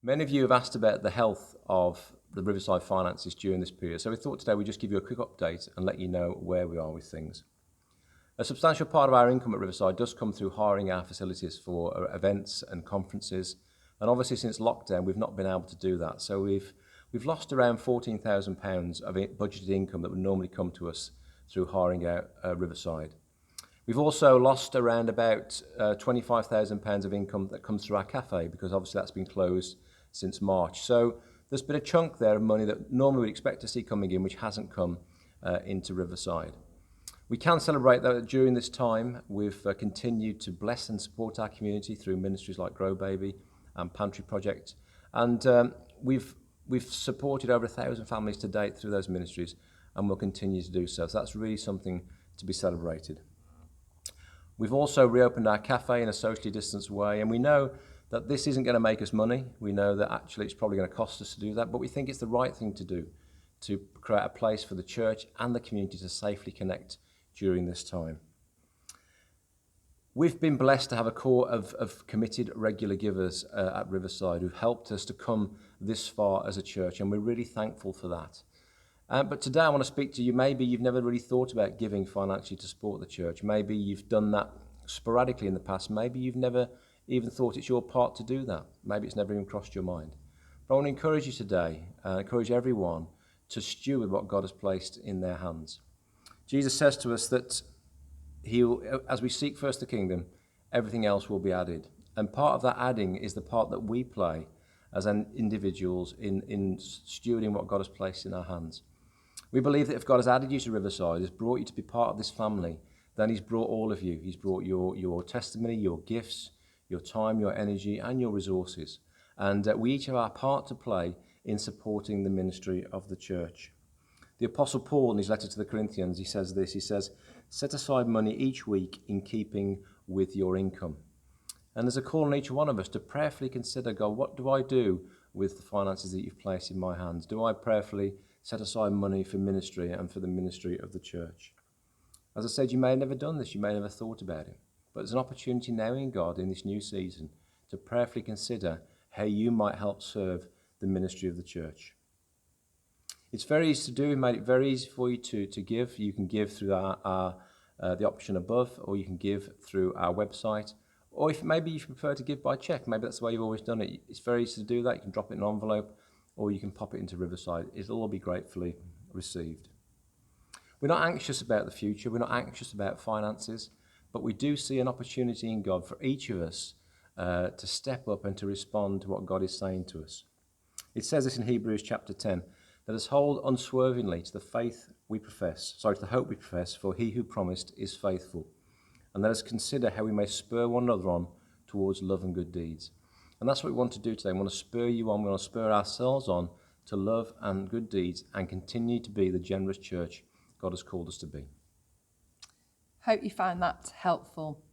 Many of you have asked about the health of the Riverside finances during this period, so we thought today we'd just give you a quick update and let you know where we are with things. A substantial part of our income at Riverside does come through hiring our facilities for events and conferences, and obviously since lockdown we've not been able to do that, so we've lost around £14,000 of budgeted income that would normally come to us through hiring out Riverside. We've also lost around about £25,000 of income that comes through our cafe, because obviously that's been closed since March. So there's been a chunk there of money that normally we'd expect to see coming in, which hasn't come into Riverside. We can celebrate that during this time we've continued to bless and support our community through ministries like Grow Baby and Pantry Project, and we've supported over 1,000 families to date through those ministries, and we'll continue to do so. So that's really something to be celebrated. We've also reopened our cafe in a socially distanced way, and we know that this isn't going to make us money. We know that actually it's probably going to cost us to do that, but we think it's the right thing to do to create a place for the church and the community to safely connect during this time. We've been blessed to have a core of committed regular givers at Riverside who've helped us to come this far as a church, and we're really thankful for that. But today I want to speak to you. Maybe you've never really thought about giving financially to support the church. Maybe you've done that sporadically in the past. Maybe you've never even thought it's your part to do that. Maybe it's never even crossed your mind. But I want to encourage you today, encourage everyone to steward what God has placed in their hands. Jesus says to us that as we seek first the kingdom, everything else will be added. And part of that adding is the part that we play as individuals in stewarding what God has placed in our hands. We believe that if God has added you to Riverside, has brought you to be part of this family, then he's brought all of you. He's brought your testimony, your gifts, your time, your energy, and your resources. And we each have our part to play in supporting the ministry of the church. The Apostle Paul, in his letter to the Corinthians, he says this, he says, "Set aside money each week in keeping with your income." And there's a call on each one of us to prayerfully consider, God, what do I do with the finances that you've placed in my hands? Do I prayerfully set aside money for ministry and for the ministry of the church? As I said, you may have never done this, you may have never thought about it, but there's an opportunity now in God in this new season to prayerfully consider how you might help serve the ministry of the church. It's very easy to do. We made it very easy for you to give. You can give through the option above, or you can give through our website, or if maybe you prefer to give by cheque, maybe that's the way you've always done it. It's very easy to do that. You can drop it in an envelope, or you can pop it into Riverside. It'll all be gratefully received. We're not anxious about the future. We're not anxious about finances, but we do see an opportunity in God for each of us to step up and to respond to what God is saying to us. It says this in Hebrews chapter 10, "Let us hold unswervingly to the to the hope we profess, for he who promised is faithful. And let us consider how we may spur one another on towards love and good deeds." And that's what we want to do today. We want to spur you on. We want to spur ourselves on to love and good deeds and continue to be the generous church God has called us to be. Hope you found that helpful.